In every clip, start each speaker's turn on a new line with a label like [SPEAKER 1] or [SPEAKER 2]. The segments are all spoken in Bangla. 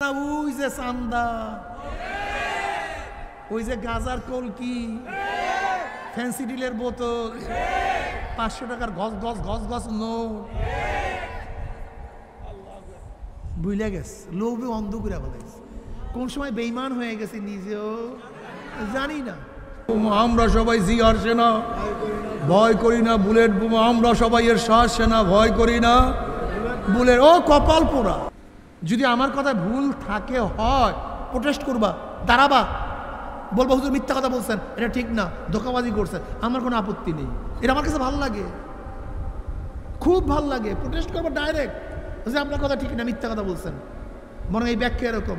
[SPEAKER 1] ওই যে চান্দা, ওই যে গাজার কলকি, ফ্যান্সি ডিলের বোতল, 500 টাকার গজ গজ গজ গজ নোট, বুঝলে গেছে, লোভে অন্ধ করে বলেছে। কোন সময় বেঈমান হয়ে গেছে নিজেও জানি না। আমরা সবাই জিয়ার সেনা, ভয় করি না বুলেট বোমা। আমরা সবাই এর শ্বাস সেনা, ভয় করি না বুলেট। ও কপাল পোড়া। যদি আমার কথা ভুল থাকে হয়, প্রোটেস্ট করবা, দাঁড়াবা, বলবো হুজুর মিথ্যা কথা বলছেন, এটা ঠিক না, ধোঁকাবাজি করছেন, আমার কোনো আপত্তি নেই। এটা আমার কাছে ভালো লাগে, খুব ভালো লাগে। প্রোটেস্ট করবো ডাইরেক্ট, যে আপনার কথা ঠিক না, মিথ্যা কথা বলছেন, মনে হয় এই ব্যাখ্যা এরকম,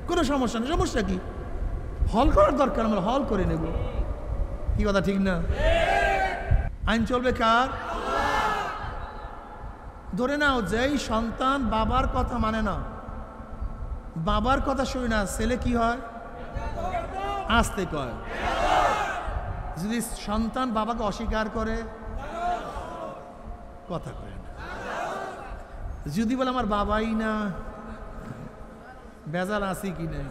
[SPEAKER 1] কোনো সমস্যা নেই। সমস্যা কি? হল করার দরকার, আমরা হল করে নেব। কি কথা ঠিক না? আইন চলবে কার? ধরে নাও যেই সন্তান বাবার কথা মানে না, বাবার কথা শুনে না, ছেলে কি হয়? আসতে কয়। যদি সন্তান বাবাকে অস্বীকার করে, কথা কয় না। যদি বলে আমার বাবাই না, বেজাল আছে কি নেই।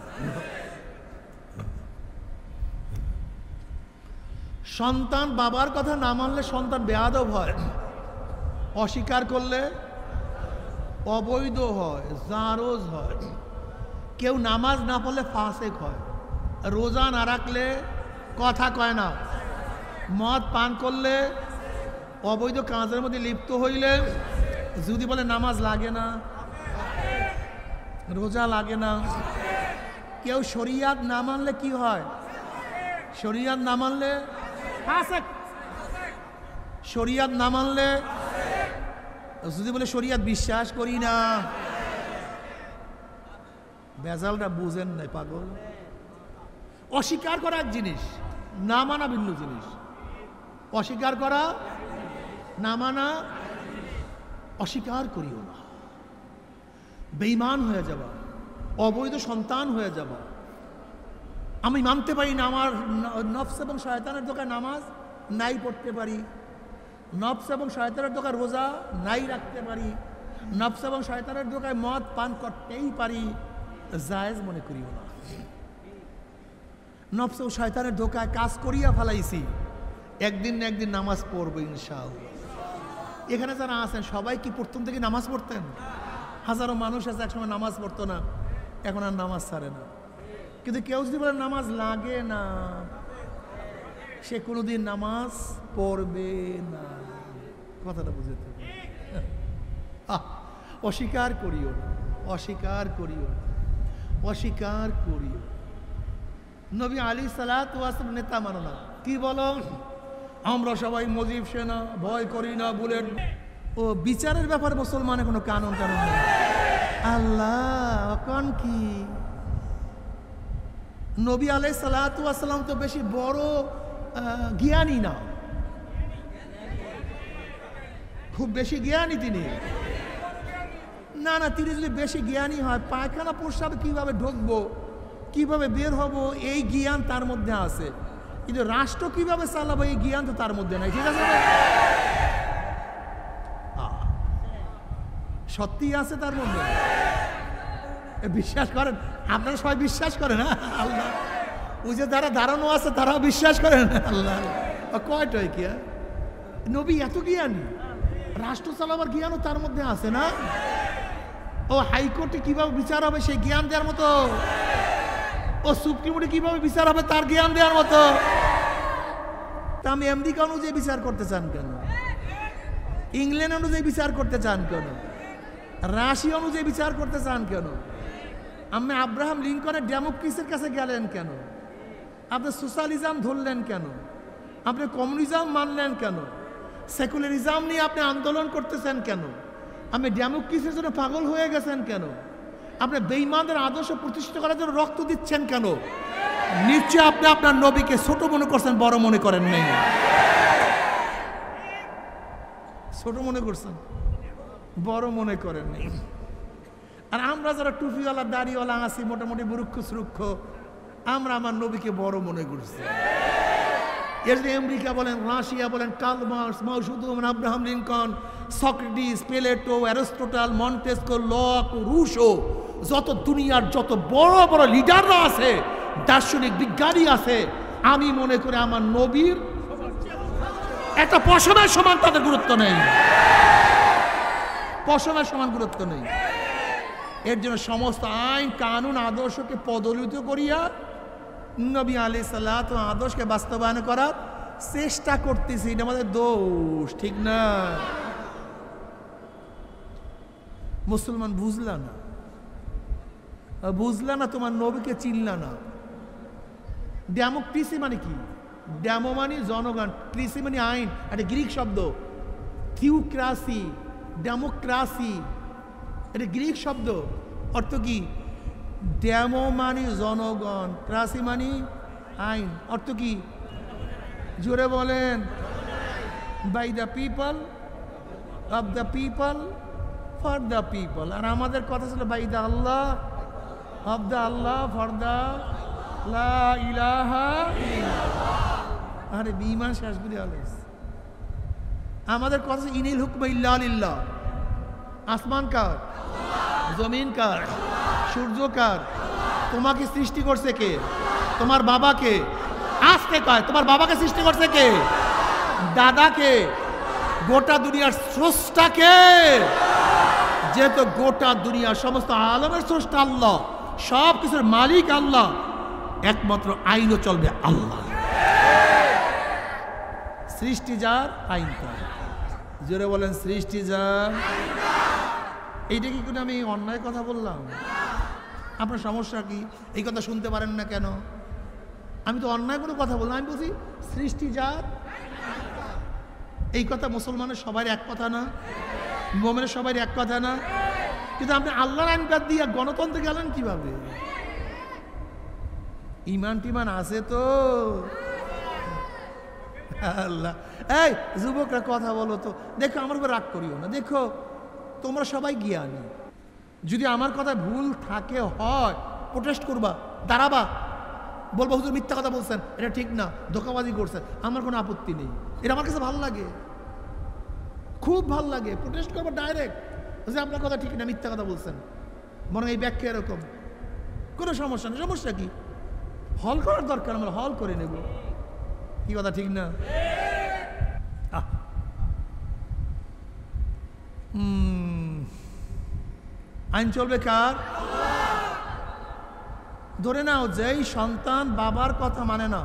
[SPEAKER 1] সন্তান বাবার কথা না মানলে সন্তান বেয়াদব হয়, অস্বীকার করলে অবৈধ হয়, জারজ হয়। কেউ নামাজ না পড়লে ফাসেক হয়, রোজা না রাখলে কথা কয় না, মদ পান করলে, অবৈধ কাজের মধ্যে লিপ্ত হইলে, যদি বলে নামাজ লাগে না, রোজা লাগে না। কেউ শরিয়াত না মানলে কি হয়? শরিয়াত না মানলে ফাসেক। শরিয়াত না মানলে, যদি বলে শরিয়াত বিশ্বাস করি না, বেজালটা বুঝেন নাই পাগল। অস্বীকার করা এক জিনিস, না মানা ভিন্ন জিনিস। অস্বীকার করা, না মানা। অস্বীকার করিও না, বেঈমান হয়ে যাবা, অবৈধ সন্তান হয়ে যাবা। আমি মানতে পারি না আমার নফস এবং শয়তানের দোকায় নামাজ নাই পড়তে পারি, নফস এবং শয়তানের দোকায় রোজা নাই রাখতে পারি, নফস এবং শয়তানের দোকায় মদ পান করতেই পারি, জায়েজ মনে করিও না। নফস ও শয়তানের দোকায় কাজ করিয়া ফেলাইছি, একদিন না একদিন নামাজ পড়বো ইনশাআল্লাহ। এখানে যারা আছেন সবাই কি প্রথম থেকে নামাজ পড়তেন? হাজারো মানুষ আছে একসময় নামাজ পড়তো না, এখন আর নামাজ ছাড়ে না। কিন্তু কেউ যদি বলে নামাজ লাগে না, সে কোনোদিন নামাজ পড়বে না। কথাটা বুঝতে হবে। অস্বীকার করিও না, অস্বীকার করিও না, অস্বীকার করিও। নবী আলাইহিস সালাতু ওয়াস সালাম নেতা মানো না। কি বলো? আমরা সবাই মুজিব সেনা, ভয় করি না বুলেট। ও বিচারের ব্যাপারে মুসলমানের কোনো কানুন টানুন নেই। আল্লাহ কোন কি? নবী আলাইহিস সালাতু ওয়াস সালাম তো বেশি বড় জ্ঞানী না, খুব বেশি জ্ঞানী তিনি না। না, তিনি যদি বেশি জ্ঞানী হয়, পায়খানা প্রস্রাবে কিভাবে ঢুকবো, কিভাবে বের হব, এই জ্ঞান তার মধ্যে আছে। কিন্তু রাষ্ট্র কিভাবে চালাবো, এই জ্ঞান তো তার মধ্যে নাই। ঠিক আছে, সত্যি আছে তার মধ্যে। বিশ্বাস করেন আপনারা সবাই? বিশ্বাস করেন? আল্লাহ, ওই যে যারা দাঁড়ানো আছে তারাও বিশ্বাস করেন? আল্লাহ, কয়টাই কি নবী এত জ্ঞানী, রাষ্ট্র চালাবার জ্ঞানও তার মধ্যে আছে না? ও হাইকোর্টে কিভাবে বিচার হবে সেই জ্ঞান দেওয়ার মতো, ও সুপ্রিম কোর্টে কিভাবে বিচার হবে তার জ্ঞান দেওয়ার মতো। তা আমি আমেরিকা অনুযায়ী বিচার করতে চান কেন? ইংল্যান্ড অনুযায়ী বিচার করতে চান কেন? রাশিয়া অনুযায়ী বিচার করতে চান কেন? আপনি আব্রাহাম লিঙ্কনের ডেমোক্রেসির কাছে গেলেন কেন? আপনি সোশ্যালিজম ধরলেন কেন? আপনি কমিউনিজম মানলেন কেন? সেকুলারিজম নিয়ে আপনি আন্দোলন করতেছেন কেন? আপনি ডেমোক্রেসির জন্য পাগল হয়ে গেছেন কেন? আপনি বেঈমানদের আদর্শ প্রতিষ্ঠা করার জন্য রক্ত দিচ্ছেন কেন? নিশ্চয় আপনি আপনার নবীকে ছোট মনে করছেন, বড় মনে করেন নাই। ছোট মনে করছেন, বড় মনে করেন নাই। আর আমরা যারা টুপিওয়ালা দাড়িওয়ালা আছি, মোটামুটি মুরুক্ষ সুরুক্ষ, আমরা আমার নবীকে বড় মনে করছি। এর যে আমেরিকা বলেন, রাশিয়া বলেন, Karl Marx, Mao Zedong, Abraham Lincoln, Socrates, Plato, Aristotle, Montesquieu, Locke, Rousseau, যত দুনিয়ার যত বড় বড় লিডাররা আছে, দার্শনিক বিজ্ঞানী আছে, আমি মনে করি আমার নবীর একটা পশমের সমান তাদের গুরুত্ব নেই, পশমের সমান গুরুত্ব নেই। এর জন্য সমস্ত আইন কানুন আদর্শকে পদলিত করিয়া নবী আলাইহিস সালাতু আদর্শকে বাস্তবায়ন করার চেষ্টা করতেছি, এটা আমাদের দোষ, ঠিক না? মুসলমান বুঝলা না, বুঝলা না, তোমার নবীকে চিনলা না। ডেমোক্রেসি মানে কি? ডেমো মানে জনগণ, ক্রেসি মানে আইন, একটা গ্রিক শব্দ। থিওক্রাসি, ডেমোক্রাসি, এটা গ্রিক শব্দ। অর্থ কি? ডেমো মানে জনগণ, ক্রাসি মানে আইন। অর্থ কি? জোরে বলেন। By the people, of the people, for the people. আর আমাদের কথা ছিল বাই দ্য আল্লাহ, অফ দ্য আল্লাহ, ফর দ্য লা ইলাহা ইল্লাল্লাহ। আরে বিমান শেষ করে আলাইস। আমাদের কথা ছিল ইনিল হুকম ইল্লা লিল্লাহ। আসমান কার? জমিন কার? সূর্য কার? তোমাকে সৃষ্টি করছে কে? তোমার বাবাকে। আসতে কয় তোমার বাবাকে সৃষ্টি করছে কে? দাদাকে। গোটা দুনিয়ার স্রষ্টাকে। যেহেতু গোটা দুনিয়ার সমস্ত আলমের স্রষ্টা আল্লাহ, সব কিছুর মালিক আল্লাহ, একমাত্র আইনও চলবে আল্লাহ। সৃষ্টি যার, আইন তার। জোরে বলেন সৃষ্টি যার। এইটা কি কোনো আমি অন্যায় কথা বললাম? আপনার সমস্যা কি? এই কথা শুনতে পারেন না কেন? আমি তো অন্যায় কোনো কথা বললাম। আমি বলছি সৃষ্টি যার। এই কথা মুসলমানের সবাই এক কথা না, মোমেনের সবাই এক কথা না। কিন্তু আপনি আল্লাহর আইন বাদ দিয়ে গণতন্ত্রে গেলেন কিভাবে? ইমান টিমান আছে তো? আল্লাহ। এই যুবকরা কথা বলো তো। দেখো আমার উপর রাগ করিও না। দেখো তোমরা সবাই জ্ঞানী। যদি আমার কথা ভুল থাকে হয়, প্রোটেস্ট করবা, দাঁড়াবা, বলবো হুজুর মিথ্যা কথা বলছেন, এটা ঠিক না, ধোঁকাবাজি করছেন, আমার কোনো আপত্তি নেই। এটা আমার কাছে ভালো লাগে, খুব ভালো লাগে। প্রোটেস্ট করবো ডাইরেক্ট, যে আপনার কথা ঠিক না, মিথ্যা কথা বলছেন, মনে হয় এই ব্যাখ্যা এরকম, কোনো সমস্যা নেই। সমস্যা কি? হল করার দরকার, আমরা হল করে নেব। কি কথা ঠিক না? আইন চলবে কার? ধরে নাও যেই সন্তান বাবার কথা মানে না,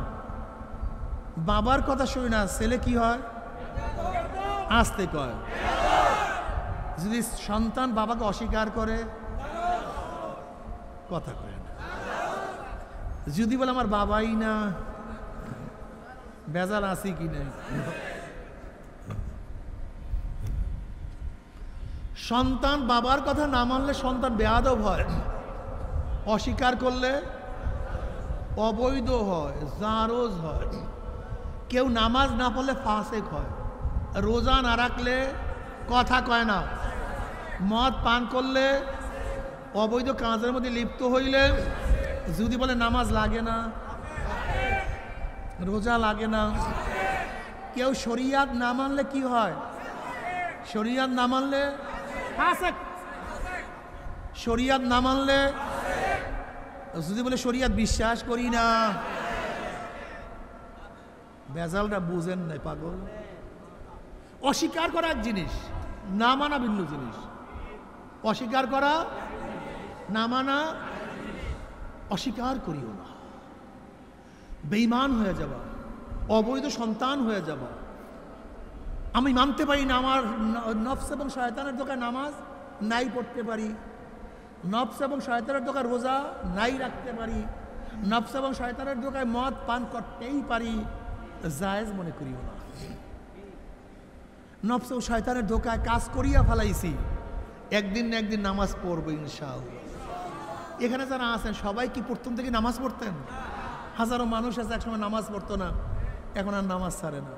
[SPEAKER 1] বাবার কথা শুনি না, ছেলে কি হয়? আসতে কয়। যদি সন্তান বাবাকে অস্বীকার করে, কথা কয় না। যদি বলে আমার বাবাই না, বেজাল আছি কি নাই। সন্তান বাবার কথা না মানলে সন্তান বেয়াদব হয়, অস্বীকার করলে অবৈধ হয়, জারজ হয়। কেউ নামাজ না পড়লে ফাসেক হয়, রোজা না রাখলে কথা কয় না, মদ পান করলে, অবৈধ কাজের মধ্যে লিপ্ত হইলে, যদি বলে নামাজ লাগে না, রোজা লাগে না। কেউ শরিয়াত না মানলে কি হয়? শরিয়াত না মানলে ফাসেক। শরিয়াত না মানলে, যদি বলে শরিয়াত বিশ্বাস করি না, বেজালটা বুঝেন নাই পাগল। অস্বীকার করা এক জিনিস, না মানা ভিন্ন জিনিস। অস্বীকার করা, না মানা। অস্বীকার করিও না, বেঈমান হয়ে যাবা, অবৈধ সন্তান হয়ে যাবা। আমি মানতে পারি না আমার নফস এবং শয়তানের দোকায় নামাজ নাই পড়তে পারি, নফস এবং শয়তানের দোকায় রোজা নাই রাখতে পারি, নফস এবং শয়তানের দোকায় মদ পান করতেই পারি, জায়েজ মনে করিও না। নফস ও শয়তানের দোকায় কাজ করিয়া ফেলাইছি, একদিন না একদিন নামাজ পড়বো ইনশাআল্লাহ। এখানে যারা আছেন সবাই কি প্রথম থেকে নামাজ পড়তেন? হাজারো মানুষ আছে একসময় নামাজ পড়তো না, এখন আর নামাজ ছাড়ে না।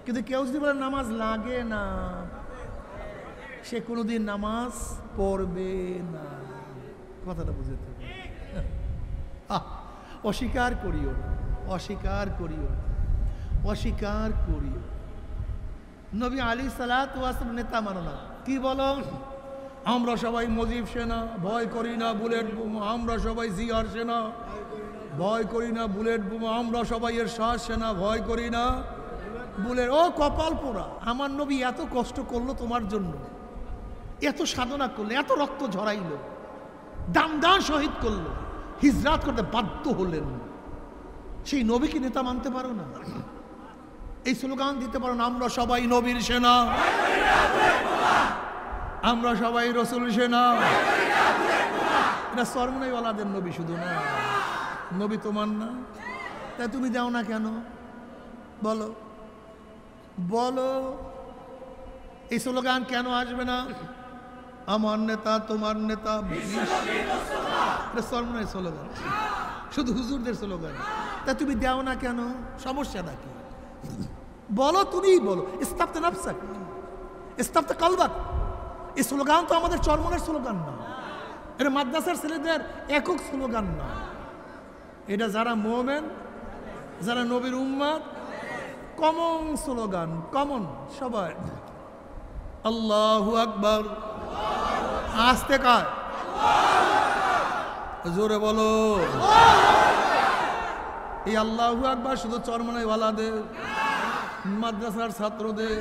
[SPEAKER 1] কিন্তু কেউ যদি বলে নামাজ লাগে না, সে কোনোদিন নামাজ পড়বে না। কথাটা বুঝতে হবে। অস্বীকার করিও না, অস্বীকার করিও না, অস্বীকার করিও। নবী আলী সালাত ওয়াসাল্লাম নেতা মানো না। কি বলো? আমরা সবাই মুজিব সেনা, ভয় করি না বুলেট বোমা। আমরা সবাই জিয়ার সেনা, ভয় করি না বুলেট বোমা। আমরা সবাই এর শ্বাস সেনা, ভয় করি না বুলেট। ও কপাল পোড়া, আমার নবী এত কষ্ট করলো তোমার জন্য, এত সাধনা করলো, এত রক্ত ঝরাইলো, দাম দান শহীদ করলো, হিজরাত করতে বাধ্য হলেন, সেই নবীকে নেতা মানতে পারো না? এই স্লোগান দিতে পারো না, আমরা সবাই নবীর সেনা, আমরা সবাই রসুল সেনা? এটা সরমনাইওয়ালাদের নবী শুধু না, নবী তোমার না? তাই তুমি দাও না কেন? বলো বলো, এই স্লোগান কেন আসবে না? আমার নেতা তোমার নেতা, এটা সরমনাই স্লোগান, শুধু হুজুরদের স্লোগান। তা তুমি দাও না কেন? সমস্যাটা কি? বলো, তুমিই বলো। ইস্তাফতে নাফসাক, ইস্তাফতে কালবাক। এই স্লোগান তো আমাদের চরমনের স্লোগান না, এটা মাদ্রাসার ছেলেদের একক স্লোগান না, এটা যারা মোমেন, যারা নবীর উম্মত, কমন স্লোগান, কমন সবার। আল্লাহু আকবার, আস্তে কার, জোরে বলো। এই আল্লাহু আকবার শুধু চরমনাইওয়ালাদের, মাদ্রাসার ছাত্রদের,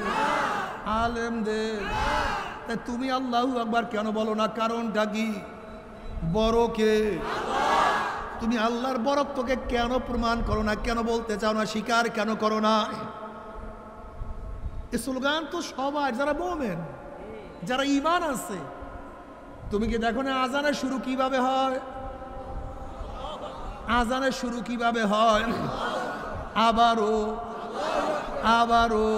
[SPEAKER 1] আলেমদের। তাই তুমি আল্লাহু আকবার কেন বলো না? কারণটা কি? বড় কে? তুমি আল্লাহর বরত্বকে কেন প্রমাণ করো না? কেন বলতে চাও না? স্বীকার কেন করো না? এই স্লোগান তো সবাই, যারা মুমিন, যারা ঈমান আছে। তুমি কি দেখো না আজানের শুরু কিভাবে হয়? আজানের শুরু কিভাবে হয়? আবারও আবারও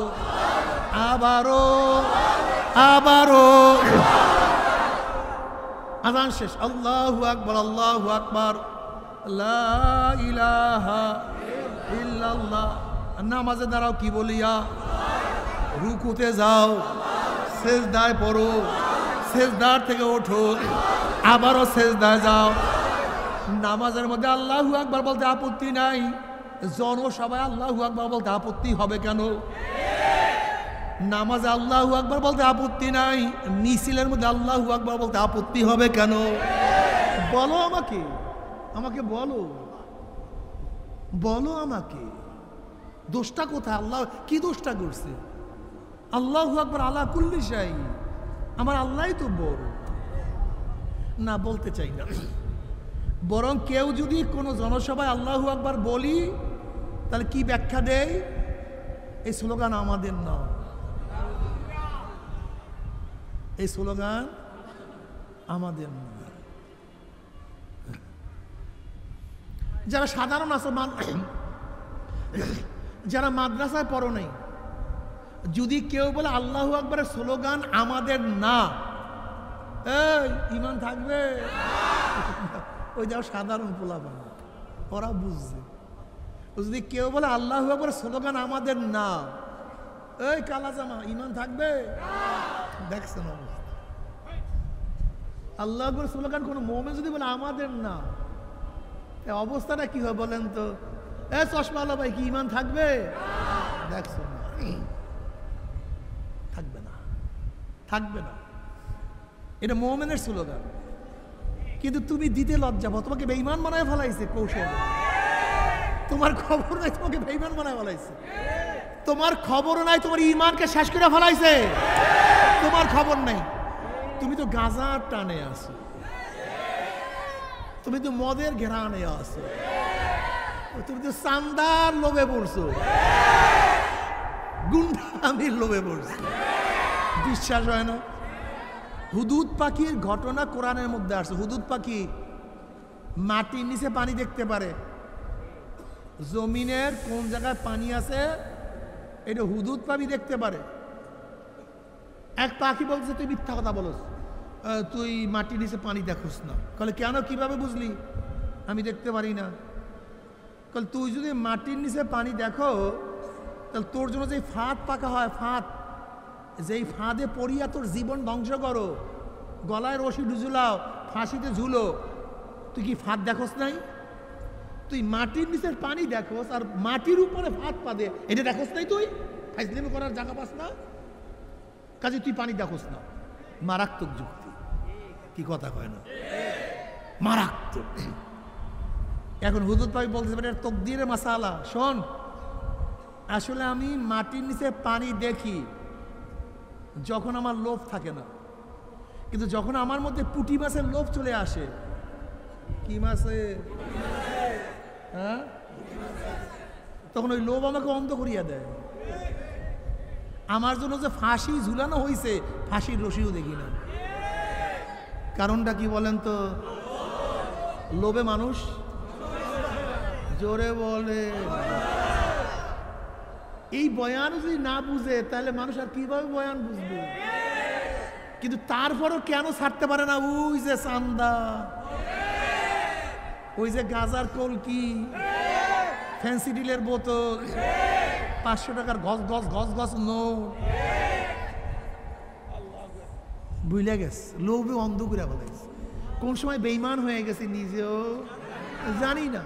[SPEAKER 1] আবারও আবারও, আজান শেষ, আল্লাহু আকবার, আল্লাহু আকবার, লা ইলাহা ইল্লাল্লাহ। নামাজে দাঁড়াও, কি বলিয়া? রুকুতে যাও, সেজদায় পড়ো, সেজদার থেকে ওঠো, আবারও সেজদায় যাও। নামাজের মধ্যে আল্লাহু আকবার বলতে আপত্তি নাই, জনসভায় আল্লাহু আকবার বলতে আপত্তি হবে কেন? নামাজে আল্লাহু আকবার বলতে আপত্তি নাই, মিছিলের মধ্যে আল্লাহু আকবার বলতে আপত্তি হবে কেন? বলো আমাকে, আমাকে বলো, বলো আমাকে, দোষটা কোথায়? আল্লাহ কি দোষটা করছে? আল্লাহু আকবার আলা কুল্লি শাই, আমার আল্লাহই তো বড়। না, বলতে চাই না। বরং কেউ যদি কোনো জনসভায় আল্লাহু আকবার বলি, তাহলে কি ব্যাখ্যা দেয়? এই স্লোগান আমাদের না, এই স্লোগান আমাদের না। যারা সাধারণ আছে, যারা মাদ্রাসায় পড়ো নাই, যদি কেউ বলে আল্লাহু আকবারের স্লোগান আমাদের না, এই ঈমান থাকবে? ওই যাও সাধারণ পোলাপান, ওরা বুঝছে। যদি কেউ বলে আল্লাহু আকবারের স্লোগান আমাদের না, এই কালাজামা, ঈমান থাকবে? দেখছেন অবস্থা। আল্লাহু আকবার স্লোগান কোন মুমিন যদি বলে আমাদের না, অবস্থাটা কি হয় বলেন তো? এ চশমাওয়ালা ভাই, কি ঈমান থাকবে? দেখছো না, থাকবে না, থাকবে না। এটা মুমিনের স্লোগান, কিন্তু তুমি দিতে লজ্জা পাও, তোমাকে বেঈমান বানায় ফেলাইছে কৌশল। তোমার খবর নাই, তোমাকে বেঈমান বানায় ফেলাইছে। তোমার খবর নাই, তোমার ঈমানকে শেষ করে ফেলাইছে। তোমার খবর নাই, তুমি তো গাঁজার টানে আছো, তুমি তো মদের ঘেরানে আছো, তুমি তো চান্দার লোভে পড়ছো, গুন্ডামির লোভে পড়ছো। বিশ্বাস হয় না? হুদুদ পাখির ঘটনা কোরআনের মধ্যে আসছে। হুদুদ পাখি মাটির নিচে পানি দেখতে পারে, জমিনের কোন জায়গায় পানি আছে এটা হুদুদ পাখি দেখতে পারে। এক পাখি বলছে, তুই মিথ্যা কথা বলস, তুই মাটির নিচে পানি দেখোস না। বলে কেন, কিভাবে বুঝলি? আমি দেখতে পারি না। বলে তুই যদি মাটির নিচে পানি দেখো, তাহলে তোর জন্য যে ফাঁদ পাকা হয়, ফাঁদ, যেই ফাঁদে পড়িয়া তোর জীবন ধ্বংস করো, গলায় রশি ঝুলাও, ফাঁসিতে ঝুলো, তুই কি ফাঁদ দেখোস নাই? তুই মাটির নিচের পানি দেখোস আর মাটির উপরে ফাঁদ পাদে, এটা দেখোস নাই? তুই ফাইজলামি করার জায়গা পাস না, কাজে তুই পানি দেখোস না। মারাত্মক যুক্তি। কি কথা কয় না, মারাত্মক। এখন হুজুর ভাই বলতে পারে তকদিরে মাসালা। শোন, আসলে আমি মাটির নিচে পানি দেখি যখন আমার লোভ থাকে না, কিন্তু যখন আমার মধ্যে পুঁটি মাছের লোভ চলে আসে, কি মাছে, হ্যাঁ, তখন ওই লোভ আমাকে অন্ধ করিয়া দেয়। আমার জন্য যে ফাঁসি ঝুলানো হয়েছে, ফাঁসির রশিও দেখি না। কারণটা কি বলেন তো? লোভে মানুষ, জোরে বলে, এই বয়ান যদি না বুঝে তাহলে মানুষ আর কিভাবে বয়ান বুঝবে? কিন্তু তারপরও কেন ছাড়তে পারে না? ওই যে চান্দা, ওই যে গাজার কলকি, ফ্যান্সি ডিলের বোতল, 500 টাকার গজ গজ গজ গজ নোট, বুঝলে গেছে, লোভে অন্ধ করে বলেছে। কোন সময় বেঈমান হয়ে গেছে নিজেও জানি না,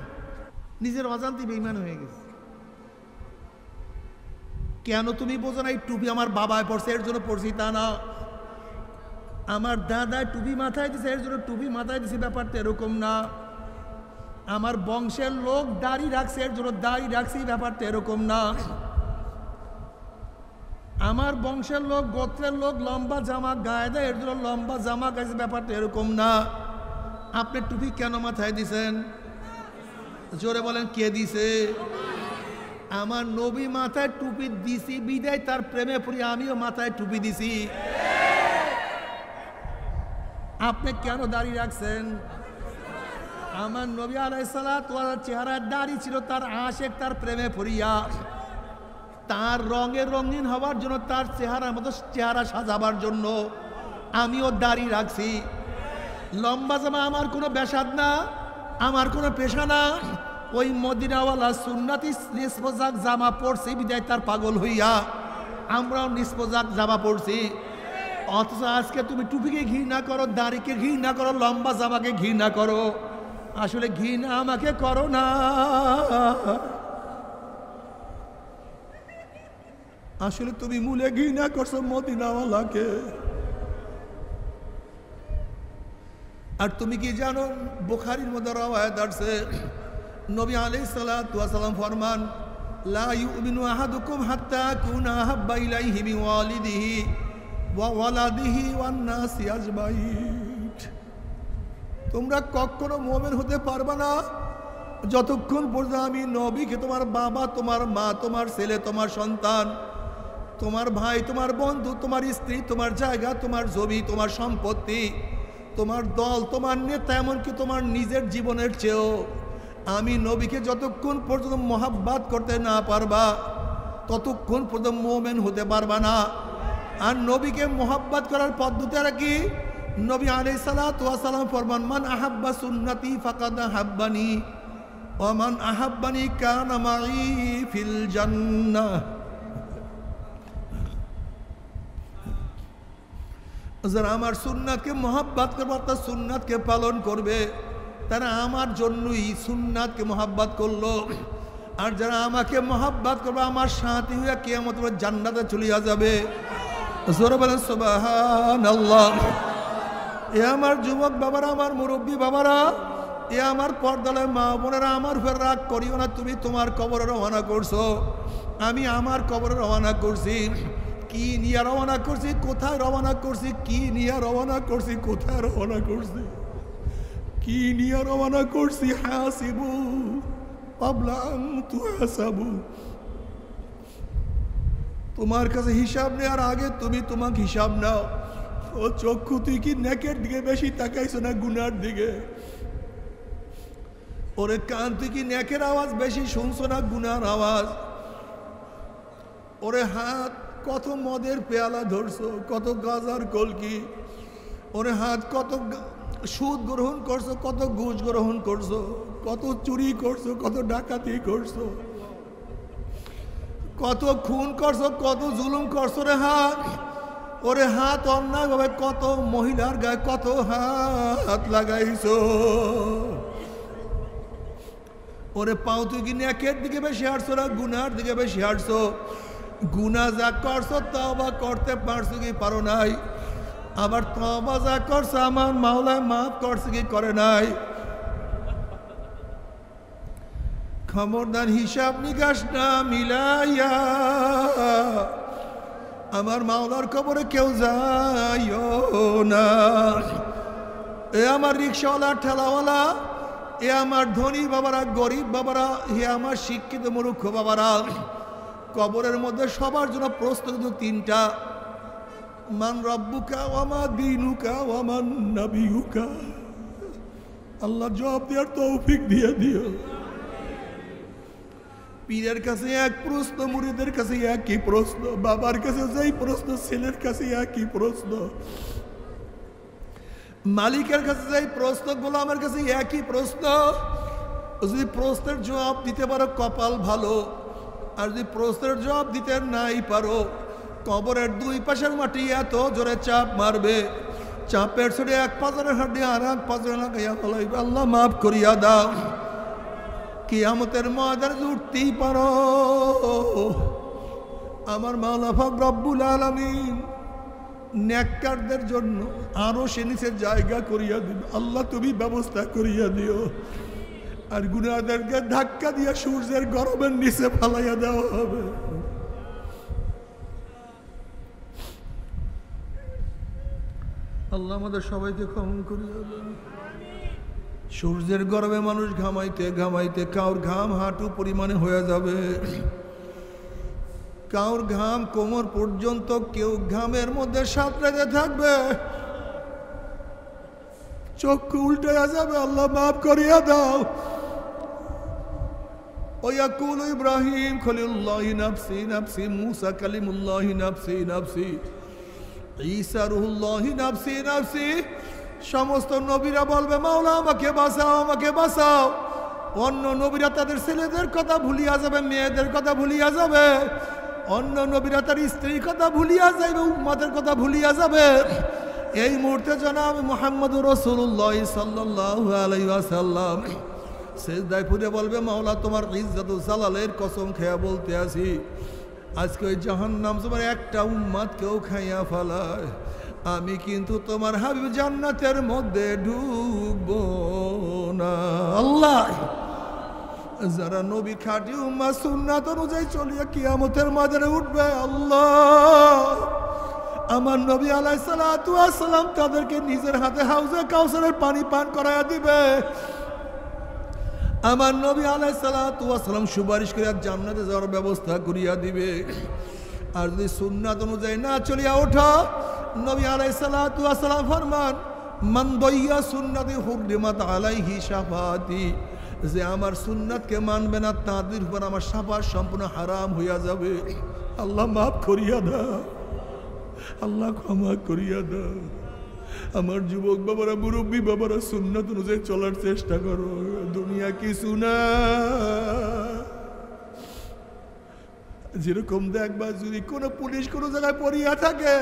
[SPEAKER 1] নিজের অজান্তে বেঈমান হয়ে গেছে। কেন তুমি বোঝো না? এই টুপি আমার বাবায় পড়ছে এর জন্য পড়ছি তা না, আমার দাদায় টুপি মাথায় দিছে এর জন্য টুপি মাথায় দিছে, ব্যাপারটা এরকম না। আমার বংশের লোক দাড়ি রাখছে এর জন্য দাড়ি রাখছি, ব্যাপারটা এরকম না। আমার বংশের লোক, গোত্রের লোক লম্বা জামা গায়ে দেয় এর জন্য লম্বা জামা গাইছে, ব্যাপারটা এরকম না। আপনি টুপি কেন মাথায় দিছেন? জোরে বলেন, কে দিছে? আমার নবী মাথায় টুপি দিছি বিদায় তার প্রেমে পড়ি আমিও মাথায় টুপি দিছি। আপনি কেন দাড়ি রাখছেন? আমার নবী আলাইহিস সালাতু ওয়াস সালাম চেহারার দাড়ি ছিল তার আশিক, তার প্রেমে পড়িয়া, তার রঙে রঙিন হওয়ার জন্য, তার চেহারার মতো চেহারা সাজাবার জন্য আমিও দাড়ি রাখছি। লম্বা জামা আমার কোনো বেশাদ না, আমার কোনো পেশা না। ওই মদিনাওয়ালা সুন্নাতি নিষ্পোজাক জামা পড়ছি বিদায় তার পাগল হইয়া আমরাও নিষ্পোজাক জামা পড়ছি। অথচ আজকে তুমি টুপিকে ঘৃণা করো, দাড়িকে ঘৃণা করো, লম্বা জামাকে ঘৃণা করো। আসলে ঘৃণা আমাকে করো না, আসলে তুমি মূলে ঘৃণা করছো মদিনাওয়ালাকে। আর তুমি কি জানো, বুখারীর মধ্যে রওয়ায়াত আছে, নবী আলাইহিস সালাতু ওয়াস সালাম ফরমান, লা ইউমিনু আহাদুকুম হাত্তা কুনা হাব্বা ইলাইহি মিন ওয়ালিদিহি ওয়া ওয়ালাদিহি ওয়ান নাসি আজমাইন। তোমরা কখনো মুমিন হতে পারবে না যতক্ষণ পর্যন্ত আমি নবীকে তোমার বাবা, তোমার মা, তোমার ছেলে, তোমার সন্তান, তোমার ভাই, তোমার বন্ধু, তোমার স্ত্রী, তোমার জায়গা, তোমার জমি, তোমার সম্পত্তি, তোমার দল, তোমার নেতা, এমনকি তোমার নিজের জীবনের চেয়েও আমি নবীকে যতক্ষণ পর্যন্ত মহাব্বত করতে না পারবা ততক্ষণ পর্যন্ত মুমিন হতে পারবা না। আর নবীকে মহাব্বত করার পদ্ধতি আর কি? নবী আলাইহিস সালাতু ওয়াস সালাম ফরমান, মান আহাব্বা সুন্নতি ফাকাদ আহাব্বানি ওয়া মান আহাব্বানি কানা মাই ফিল জান্নাহ। যারা আমার সুন্নাতকে মহাব্বত করবে, অর্থাৎ সুন্নাতকে পালন করবে, তারা আমার জন্যই সুন্নাতকে মহাব্বত করলো। আর যারা আমাকে মহাব্বত করবে, আমার সাথী হয়ে কিয়ামত জান্নাতে চলিয়া যাবে। জোরে বলেন সুবহানাল্লাহ। এ আমার যুবক বাবারা, আমার মুরব্বী বাবারা, এ আমার পর্দালয় মা বোনেরা, আমার উপর রাগ করিও না। তুমি তোমার কবরে রওনা করছো, আমি আমার কবরে রওনা করছি। কি নিয়ে রওনা করছি, কোথায় রওনা করছি, কি নিয়ে রওনা করছি, কোথায় রওনা করছি, কি নিয়ে রওনা করছি। হাসিবু ক্বাবলা আন তুহাসাবু। তোমার কাছে হিসাব নেওয়ার আগে তুমি তোমাকে হিসাব নাও। ও চক্ষু, তুই কি নেকের দিকে বেশি তাকাইছো না গুনার দিকে? ওরে কান, তুই কি নেকের আওয়াজ বেশি শুনছো না গুনার আওয়াজ? ওরে হাত, কত মদের পেয়ালা ধরছো, কত গাজার কলকি। ওরে হাত, কত সুদ গ্রহণ করছো, কত ঘুষ গ্রহণ করছো, কত চুরি করছো, কত ডাকাতি করছো, কত খুন করছো, কত জুলুম করছো। রে হাত, ওরে হাত, অন্যায় ভাবে কত মহিলার গায়ে কত হাত লাগাইছো। ওরে পাও, তুই কি নেকের দিকে বেশি হাঁটছো না গুনার দিকে বেশি হাঁটছো? গুনাহ যা করছো তওবা করতে পারছো কি পারো নাই? আবার তওবা যা করছে আমার মাওলা মাফ করছে কি করে নাই? খবরদার হিসাব নিকাশ না মিলাইয়া আমার মাওলার কবরে কেউ যাইও না। এ আমার রিক্সাওয়ালা, ঠেলাওয়ালা, এ আমার ধনী বাবারা, গরিব বাবারা, হে আমার শিক্ষিত মূর্খ বাবারা, কবরের মধ্যে সবার জন্য প্রশ্ন কিন্তু তিনটা। মান রব্বুকা ওয়া মা দীনুকা ওয়া মান নবিয়ুকা। আল্লাহ জবাব দেওয়ার তৌফিক দিয়ে দিও। পীরের কাছে এক প্রশ্ন, মুরিদের কাছে একই প্রশ্ন, বাবার কাছে যেই প্রশ্ন ছেলের কাছে একই প্রশ্ন, মালিকের কাছে যেই প্রশ্ন গোলামের কাছে একই প্রশ্ন। যদি প্রশ্নের জবাব দিতে পারো কপাল ভালো, আর যদি প্রশ্নের জবাব দিতে নাই পারো কবরের দুই পাশের মাটি এত জোরে চাপ মারবে, চাপের ছড়ে এক পাজরের হাড্ডি আর এক পাজরে লাগাইয়া ফলাইবে। আল্লাহ মাফ করিয়া দাও। কিয়ামতের ময়দানে উঠতেই পারো, আমার মাওলা পাক রব্বুল আলামিন নেককারদের জন্য আরো সে নিচে জায়গা করিয়া দিবে। আল্লাহ তুমি ব্যবস্থা করিয়া দিও। আর গুনাহগারকে ধাক্কা দিয়া সূর্যের গরমের নিচে ফালাইয়া দেওয়া হবে। আল্লাহ আমাদের সবাইকে ক্ষমা করিয়া দেন। সূর্যের গরমে মানুষ ঘামাইতে ঘামাইতে কাউর ঘাম হাঁটু পরিমাণে হয়ে যাবে, কাউর ঘাম কোমর পর্যন্ত, কেউ ঘামের মধ্যে সাঁতরাতে থাকবে, চক্ষু উল্টে যাবে। আল্লাহ মাফ করিয়া দাও। ওয়াকুল ইব্রাহিম খলিলুল্লাহি নাফসি নাফসি, মুসা কালিমুল্লাহি নাফসি নাফসি, ঈসা রুহুল্লাহি নাফসি নাফসি। সমস্ত নবীরা বলবে মাওলা আমাকে বাঁচাও, আমাকে বাঁচাও। অন্য নবীরা তাদের ছেলেদের কথা ভুলিয়া যাবে, মেয়েদের কথা ভুলিয়া যাবে। অন্য নবীরা তার স্ত্রীর কথা ভুলিয়া যাবে, উম্মতের কথা ভুলিয়া যাবে। এই মুহূর্তে জনাব মুহাম্মদুর রাসূলুল্লাহ সাল্লাল্লাহু আলাইহি ওয়াসাল্লাম সিজদায় পড়ে বলবে মাওলা তোমার ইজ্জত ও জালালের কসম খেয়া বলতে আছি, আজকে ওই জাহান্নাম তোমার একটা উম্মত কেউ খাইয়া ফেলায়, আমি কিন্তু তোমার হাবিব জান্নাতের মধ্যে ঢুকবো না। আল্লাহ যারা নবী খাঁটি উম্মাহ সুন্নাত অনুযায়ী চলিয়া কিয়ামতের ময়দানে উঠবে, আল্লাহ আমার নবী আলাইহিস সালাতু ওয়াস সালাম তাদেরকে নিজের হাতে হাউজে কাউসারের পানি পান করায়া দিবে। আমার নবী আলাইহিস সালাতু ওয়াস সালাম সুপারিশ করে জান্নাতে যাওয়ার ব্যবস্থা করিয়া দিবে। আর যদি সুন্নাত অনুযায়ী না চলিয়া ওঠো, নবী আলাইহিস সালাতু ওয়াস সালাম ফরমান মান দাইয়া সুন্নতি হুররিমাত আলাইহি শাফাআতি, যে আমার সুন্নাতকে মানবে না তাদের উপর আমার শাফাত সম্পূর্ণ হারাম হইয়া যাবে। আল্লাহ মাফ করিয়া দাও, আল্লাহ ক্ষমা করিয়া দাও। আমার যুবক বাবারা, মুরব্বী বাবারা, সুন্নাত অনুযায়ী চলার চেষ্টা করো। দুনিয়া কিছু না। যেরকম দেখবা যদি কোনো পুলিশ কোনো জায়গায় পড়িয়া থাকে,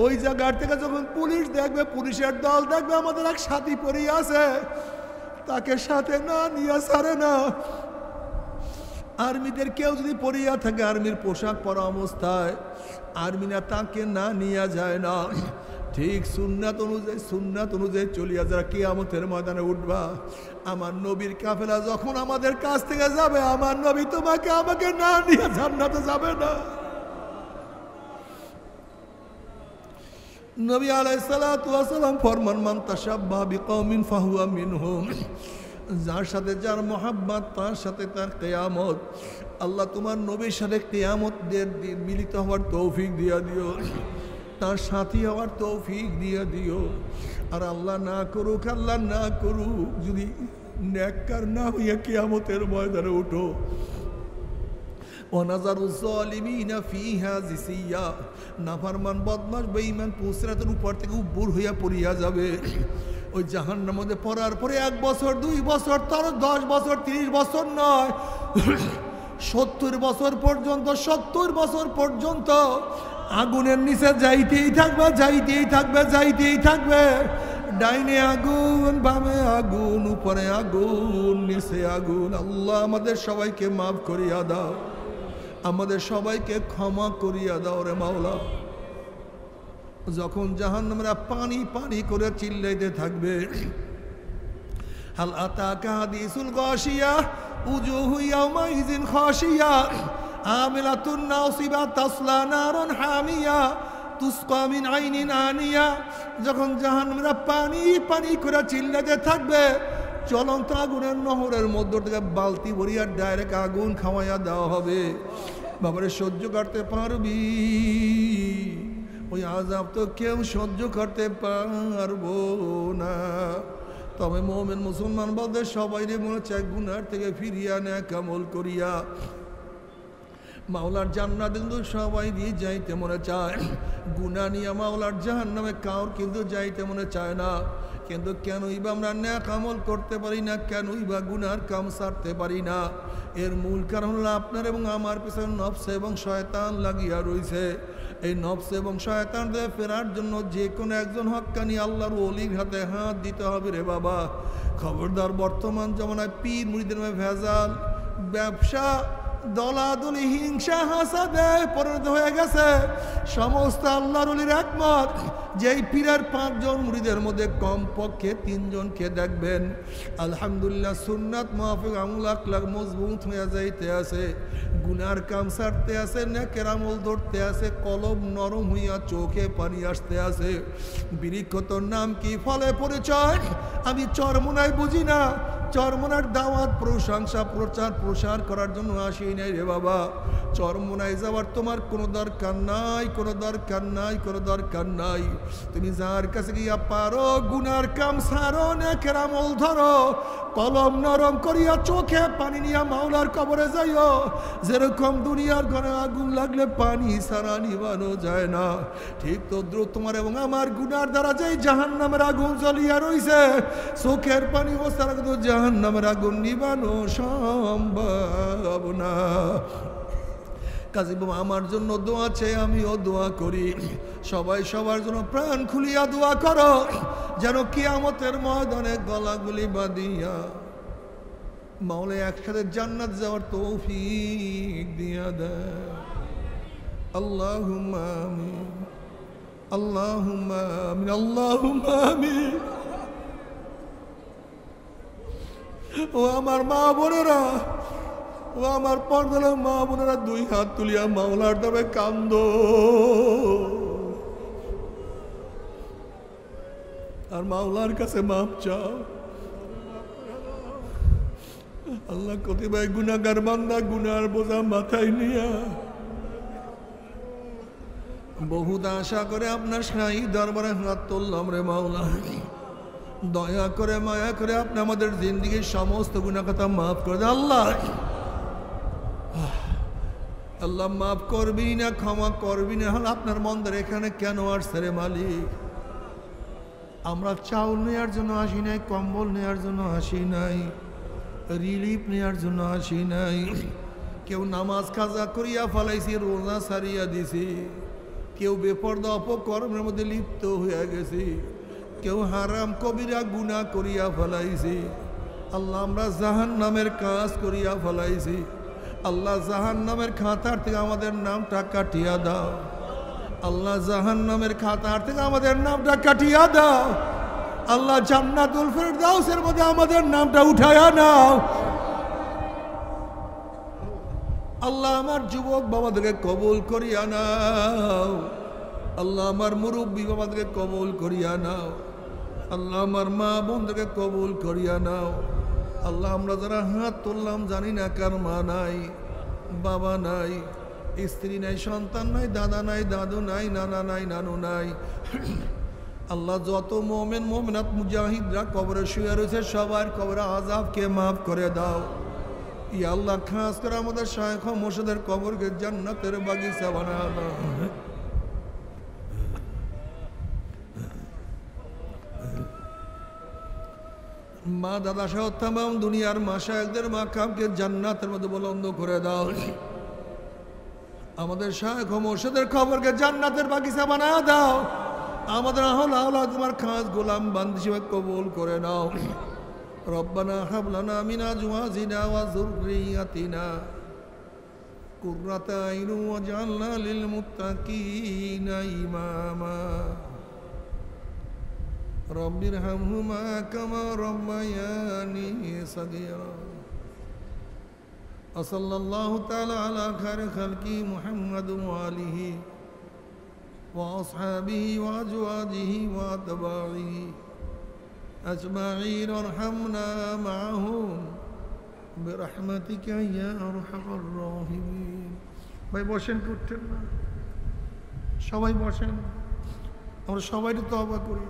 [SPEAKER 1] ওই জায়গার থেকে যখন পুলিশ দেখবে, পুলিশের দল দেখবে আমাদের এক সাথী পড়িয়া আছে, তাকে সাথে না নিয়ে ছাড়ে না। আর্মিদের কেউ যদি পড়িয়া থাকে, আর্মির পোশাক পরা অবস্থায় আর্মিরা তাকে না নিয়ে যায় না। ঠিক সুন্নাত অনুযায়ী চলিয়া যারা কিয়ামতের ময়দানে উঠবা, আমার নবীর কাফেলা যখন আমাদের কাছ থেকে যাবে, আমার নবী তোমাকে আমাকে না নিয়ে জান্নাতে যাবে না। নবী আলাইহিস সালাতু ওয়াস সালাম ফরমান মান তাশাব্বাহা বিকওমিন ফাহুয়া মিনহুম, যার সাথে যার মোহাব্বত তার সাথে তার কিয়ামত। আল্লাহ তোমার নবীর সাথে কিয়ামতের দিন মিলিত হওয়ার তৌফিক দিয়া দিও, তার সাথী হওয়ার তৌফিক দিয়া দিও। আর আল্লাহ না করুক, আল্লাহ না করুক, যদি নেককার না হইয়া কিয়ামতের ময়দানে উঠো, ওয়ানাজারুজ জালিমিনা ফিহা জিসিয়া, নাফরমান বদমাশ বেঈমান পুসরাতের উপর থেকে উপর হইয়া পড়িয়া যাবে। ওই জাহান্নামের মধ্যে পড়ার পরে 1 বছর 2 বছর, তার 10 বছর 30 বছর নয়, 70 বছর পর্যন্ত, 70 বছর পর্যন্ত আগুনের নিচে যাইতেই থাকবে, যাইতেই থাকবে, যাইতেই থাকবে। ডাইনে আগুন, বামে আগুন, উপরে আগুন, নিচে আগুন। আল্লাহ আমাদের সবাইকে মাফ করিয়া দাও, আমাদের সবাইকে ক্ষমা করিয়া দাও রে মাওলা। যখন জাহান্নামীরা পানি পানি করে চিল্লাইতে থাকবে, হাল আতাকা হাদিসুল গাশিয়া উজুহু ইয়াওমাইযিন খাশিয়া আমিলাতুন নাসিবা তাসলা নারুন হামিয়া তুসকা মিন আইনিন আনিয়া। যখন জাহান্নামীরা পানি পানি করে চিল্লাতে থাকবে, জ্বলন্ত আগুনের নহরের মধ্য থেকে বালতি ভরিয়া ডাইরেক্ট আগুন খাওয়াইয়া দেওয়া হবে। বাবারে সহ্য করতে পারবি? ওই আযাব তো কেউ সহ্য করতে পারবো না। তবে মুমিন মুসলমান বলতে সবাই মনে চায় গুনার থেকে ফিরিয়া নেক আমল করিয়া মাওলার জান্নাত কিন্তু সবাই দিয়ে যাইতে মনে চায়। গুনাহ নিয়ে মাওলার জাহান্নামে কাউর কিন্তু যাইতে মনে চায় না। কিন্তু কেনই বা আমরা নেক আমল করতে পারি না, কেনই বা গুনার কাম ছাড়তে পারি না? এর মূল কারণ হলো আপনার এবং আমার পিছনে নফস এবং শয়তান লাগিয়া রয়েছে। এই নফস এবং শয়তান থেকে ফেরার জন্য যে কোনো একজন হক্কানি আল্লাহর ওলির হাতে হাত দিতে হবে রে বাবা। খবরদার, বর্তমান জমানায় পীর মুরিদের ভেজাল, ব্যবসা, দলাদলি, হিংসা, হাসাদে পরিণত হয়ে গেছে। সমস্ত আল্লাহর ওলির একমত, যেই পীরের 5 জন মুরিদের মধ্যে কমপক্ষে 3 জনকে দেখবেন আলহামদুলিল্লাহ সুন্নাত মাহফিক আমল আখলাক মজবুত হয়ে যাইতে আছে, গুনার কাম ছাড়তে আছে, নেকের আমল ধরতে আছে, কলম নরম হইয়া চোখে পানি আসতে আছে। বৃক্ষতর নাম কি, ফলে পরিচয় আমি চরমোনায় বুঝি না। চরমোনার দাওয়াত, প্রশংসা, প্রচার প্রসার করার জন্য আসি নাই রে বাবা। চরমোনায় যাওয়ার তোমার কোনো দরকার নাই, কোনো দরকার নাই, কোনো দরকার নাই। তুমি যার কাছে গিয়া পারো গুনার কাম ছাড়ো, নেকের আমল ধরো, কলম নরম করিয়া চোখে পানি নিয়া মাওলার কবরে যাইও। যেরকম দুনিয়ার ঘরে আগুন লাগলে পানি ছাড়া নিবানো যায় না, ঠিক তদ্রুপ তোমার এবং আমার গুনার দ্বারা যেই জাহান্নামের আগুন জ্বলিয়া রইছে, চোখের পানি বসার কিন্তু জাহান্নামের আগুন নিবানো সম্ভব না। কাজী বাবা আমার জন্য দোয়া চাই, আমিও দোয়া করি। সবাই সবার জন্য প্রাণ খুলিয়া দোয়া করো, যেন কিয়ামতের ময়দানে গলাগুলি বাঁধিয়া মাওলা একসাথে জান্নাত যাওয়ার তৌফিক দিয়া দেয়। আল্লাহুম্মা আমিন, আল্লাহুম্মা আমিন, আল্লাহুম্মা আমিন। ও আমার মা বোনেরা, ও আমার পর্দার মা বোনেরা, 2 হাত তুলিয়া মাওলার নামে কান্দো আর মাওলার কাছে মাপ চাও। আল্লাহ কতিবাই গুনাহগার বান্দা গুনার বোঝা মাথায় নিয়া বহুত আশা করে আপনার শাহী দরবারে হাত তুললাম রে মাওলা। দয়া করে মায়া করে আপনি আমাদের জিন্দেগির সমস্ত গুনাহ কথা মাফ করে দেন। আল্লাহ আল্লাহ মাফ করবি না, ক্ষমা করবি না। হল আপনার মন্দির এখানে কেন আসছে রে মালিক? আমরা চাউল নেওয়ার জন্য আসি নাই, কম্বল নেওয়ার জন্য আসি নাই, রিলিফ নেওয়ার জন্য আসি নাই। কেউ নামাজ কাজা করিয়া ফেলাইছি, রোজা সারিয়া দিছি, কেউ বেপরদা অপকর্মের মধ্যে লিপ্ত হইয়া গেছি, কেউ হারাম কবিরা গুনাহ করিয়া ফেলাইছি। আল্লাহ আমরা জাহান্নামের কাজ করিয়া ফেলাইছি। আল্লাহ জাহান্নামের খাতার থেকে আমাদের নামটা কাটিয়া দাও। আল্লাহ জাহান্নামের খাতার থেকে আমাদের নামটা কাটিয়া দাও। আল্লাহ জান্নাতুল ফেরদাউসের মধ্যে আমাদের নামটা উঠায়া নাও। আল্লাহ আমার যুবক বাবাদেরকে কবুল করিয়া নাও। আল্লাহ আমার মুরব্বী বাবাদেরকে কবুল করিয়া নাও। আল্লাহ আমার মা বোনদেরকে কবুল করিয়া নাও। আল্লাহ আমরা যারা হাত তুললাম জানি না কার মা নাই, বাবা নাই, স্ত্রী নাই, সন্তান নাই, দাদা নাই, দাদু নাই, নানা নাই, নানু নাই। আল্লাহ যত মোমেন মোমেনাত মুজাহিদরা কবরে শুয়ে রয়েছে সবার কবরে আযাবকে মাফ করে দাও। ইয়া আল্লাহ খাস করে আমাদের শায়খ মুর্শিদের কবরকে জান্নাতের বাগিচা বানাও দাও। মা দাদা সহ তামাম দুনিয়ার মাশায়েখদের মাকামকে জান্নাতের মধ্যে বুলন্দ করে দাও। আমাদের শায়খ মুর্শিদের কবরকে জান্নাতের বাগিচা বানাও দাও। আমাদের আওলাদ তোমার খাস গোলাম বান্দী হিসেবে কবুল করে নাও। রব্বানা হাব লানা মিন আজওয়াজিনা ওয়া যুররিয়াতিনা قرة أعين واجعلنا للمتقين إماما رب ارحمهما كما ربياني صغيرا وصلى الله تعالى على خير خلقه محمد وآله وأصحابه وأزواجه وأتباعه أجمعين وارحمنا معهم برحمتك يا أرحم الراحمين ভাই বসেন কি উঠছেন না সবাই বসেন আমরা সবাই তওবা করি